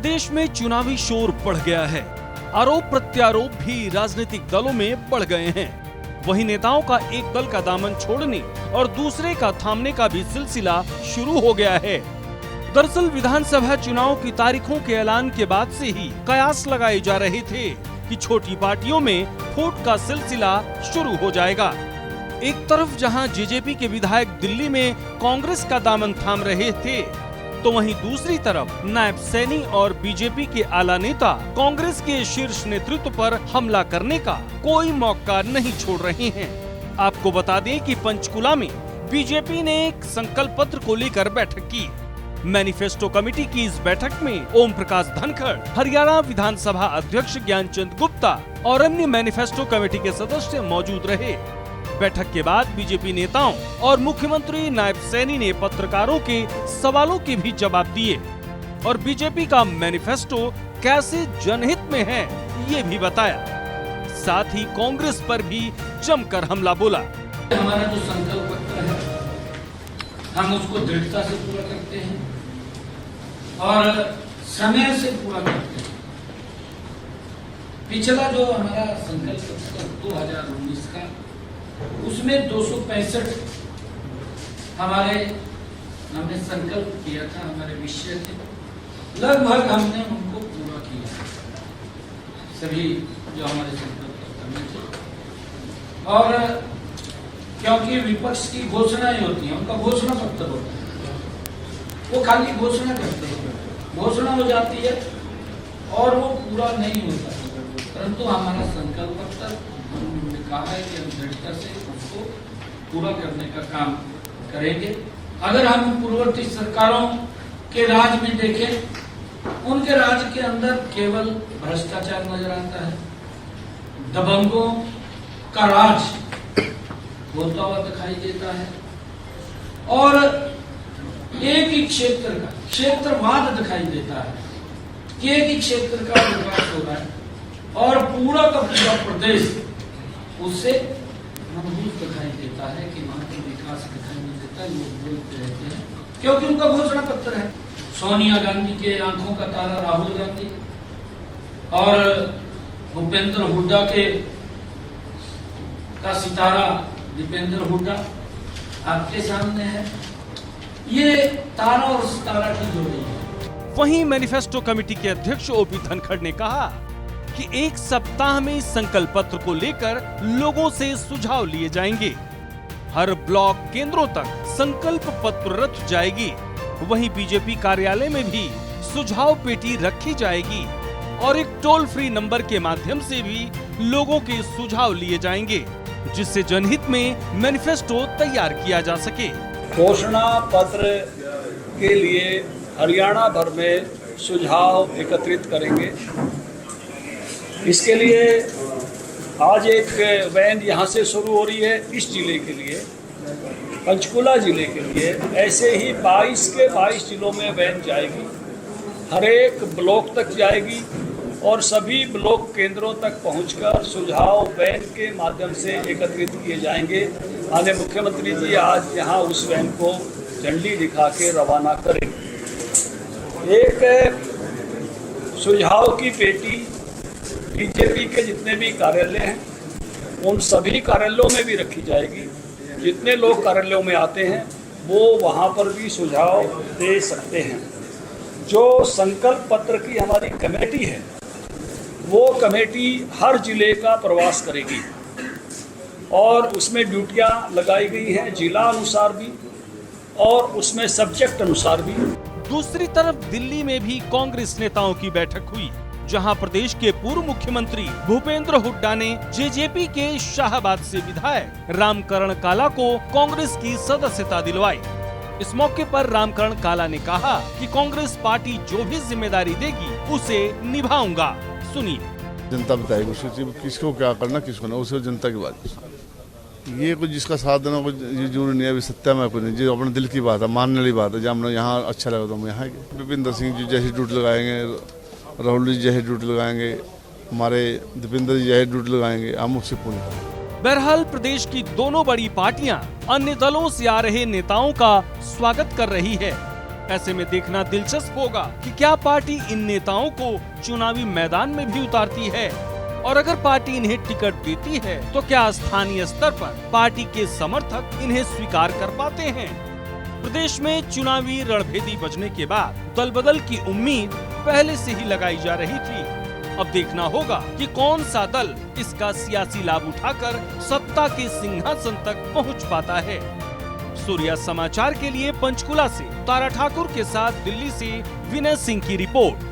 प्रदेश में चुनावी शोर बढ़ गया है। आरोप प्रत्यारोप भी राजनीतिक दलों में बढ़ गए हैं। वहीं नेताओं का एक दल का दामन छोड़ने और दूसरे का थामने का भी सिलसिला शुरू हो गया है। दरअसल विधानसभा चुनाव की तारीखों के ऐलान के बाद से ही कयास लगाए जा रहे थे कि छोटी पार्टियों में फूट का सिलसिला शुरू हो जाएगा। एक तरफ जहां जेजेपी के विधायक दिल्ली में कांग्रेस का दामन थाम रहे थे, तो वहीं दूसरी तरफ नायब सैनी और बीजेपी के आला नेता कांग्रेस के शीर्ष नेतृत्व पर हमला करने का कोई मौका नहीं छोड़ रहे हैं। आपको बता दें कि पंचकुला में बीजेपी ने एक संकल्प पत्र को लेकर बैठक की। मैनिफेस्टो कमेटी की इस बैठक में ओम प्रकाश धनखड़, हरियाणा विधानसभा अध्यक्ष ज्ञानचंद गुप्ता और अन्य मैनिफेस्टो कमेटी के सदस्य मौजूद रहे। बैठक के बाद बीजेपी नेताओं और मुख्यमंत्री नायब सैनी ने पत्रकारों के सवालों के भी जवाब दिए और बीजेपी का मैनिफेस्टो कैसे जनहित में है ये भी बताया। साथ ही कांग्रेस पर भी जमकर हमला बोला। हमारा जो संकल्प पत्र है हम उसको दृढ़ता से पूरा करते हैं और समय से पूरा करते हैं। पिछला जो हमारा संकल्प पत्र 2019 का, उसमें 265 हमने संकल्प किया था, हमारे विषय थे। लगभग हमने उनको पूरा किया, सभी जो हमारे संकल्प पत्र में थे। और क्योंकि विपक्ष की घोषणाएं होती हैं, उनका घोषणा पत्र होता है, वो खाली घोषणा करते हैं, घोषणा हो जाती है और वो पूरा नहीं होता। परंतु हमारा संकल्प पत्र हमने कहा है कि हम दृढ़ता से उसको पूरा करने का काम करेंगे। अगर हम पूर्ववर्ती सरकारों के राज में देखें, उनके राज के अंदर केवल भ्रष्टाचार नजर आता है, दबंगों का राज होता हुआ दिखाई देता है और एक ही क्षेत्र का क्षेत्रवाद दिखाई देता है कि एक ही क्षेत्र का विकास हो रहा है और पूरा का पूरा प्रदेश उससे महसूस दिखाई देता है कि वहां का विकास दिखाई नहीं देता। लोग बोलते रहते हैं क्योंकि उनका घोषणा पत्र है। सोनिया गांधी के आंखों का तारा राहुल गांधी और भूपेंद्र हुड्डा का सितारा दीपेंद्र हुड्डा आपके सामने है। ये तारा और सितारा की जोड़ी है। वहीं मैनिफेस्टो कमेटी के अध्यक्ष ओपी धनखड़ ने कहा कि एक सप्ताह में इस संकल्प पत्र को लेकर लोगों से सुझाव लिए जाएंगे। हर ब्लॉक केंद्रों तक संकल्प पत्र रथ जाएगी। वहीं बीजेपी कार्यालय में भी सुझाव पेटी रखी जाएगी और एक टोल फ्री नंबर के माध्यम से भी लोगों के सुझाव लिए जाएंगे, जिससे जनहित में मैनिफेस्टो तैयार किया जा सके। घोषणा पत्र के लिए हरियाणा भर में सुझाव एकत्रित करेंगे। इसके लिए आज एक वैन यहाँ से शुरू हो रही है इस जिले के लिए, पंचकुला जिले के लिए। ऐसे ही 22 के 22 जिलों में वैन जाएगी, हर एक ब्लॉक तक जाएगी और सभी ब्लॉक केंद्रों तक पहुंचकर सुझाव वैन के माध्यम से एकत्रित किए जाएंगे। माननीय मुख्यमंत्री जी आज यहाँ उस वैन को झंडी दिखा के रवाना करेंगे। एक सुझाव की पेटी बीजेपी के जितने भी कार्यालय हैं उन सभी कार्यालयों में भी रखी जाएगी। जितने लोग कार्यालयों में आते हैं वो वहाँ पर भी सुझाव दे सकते हैं। जो संकल्प पत्र की हमारी कमेटी है वो कमेटी हर जिले का प्रवास करेगी और उसमें ड्यूटियाँ लगाई गई हैं जिला अनुसार भी और उसमें सब्जेक्ट अनुसार भी। दूसरी तरफ दिल्ली में भी कांग्रेस नेताओं की बैठक हुई, जहां प्रदेश के पूर्व मुख्यमंत्री भूपेंद्र हुड्डा ने जेजेपी के शाहबाद से विधायक रामकरण काला को कांग्रेस की सदस्यता दिलवाई। इस मौके पर रामकरण काला ने कहा कि कांग्रेस पार्टी जो भी जिम्मेदारी देगी उसे निभाऊंगा। सुनिए। जनता बताएगी किसको क्या करना, किसको ना, उसे जनता की बात। ये कुछ जिसका साथ देना कुछ जरूरी नहीं है, अभी सत्या में कुछ नहीं। जो अपने दिल की बात है, मानने वाली बात है, जब हमने यहाँ अच्छा लगा तो हम यहाँ भूपेंद्र सिंह जी जैसे ड्यूटी लगाएंगे, राहुल जी जैसे ड्यूटी लगाएंगे, हमारे दीपेंद्र जी जैसे ड्यूटी लगाएंगे, हम उससे पूरी करेंगे। बहरहाल प्रदेश की दोनों बड़ी पार्टियां अन्य दलों से आ रहे नेताओं का स्वागत कर रही है। ऐसे में देखना दिलचस्प होगा कि क्या पार्टी इन नेताओं को चुनावी मैदान में भी उतारती है, और अगर पार्टी इन्हें टिकट देती है तो क्या स्थानीय स्तर पर पार्टी के समर्थक इन्हें स्वीकार कर पाते हैं। प्रदेश में चुनावी रणभेदी बजने के बाद दल बदल की उम्मीद पहले से ही लगाई जा रही थी। अब देखना होगा कि कौन सा दल इसका सियासी लाभ उठाकर सत्ता के सिंहासन तक पहुंच पाता है। सूर्या समाचार के लिए पंचकुला से तारा ठाकुर के साथ दिल्ली से विनय सिंह की रिपोर्ट।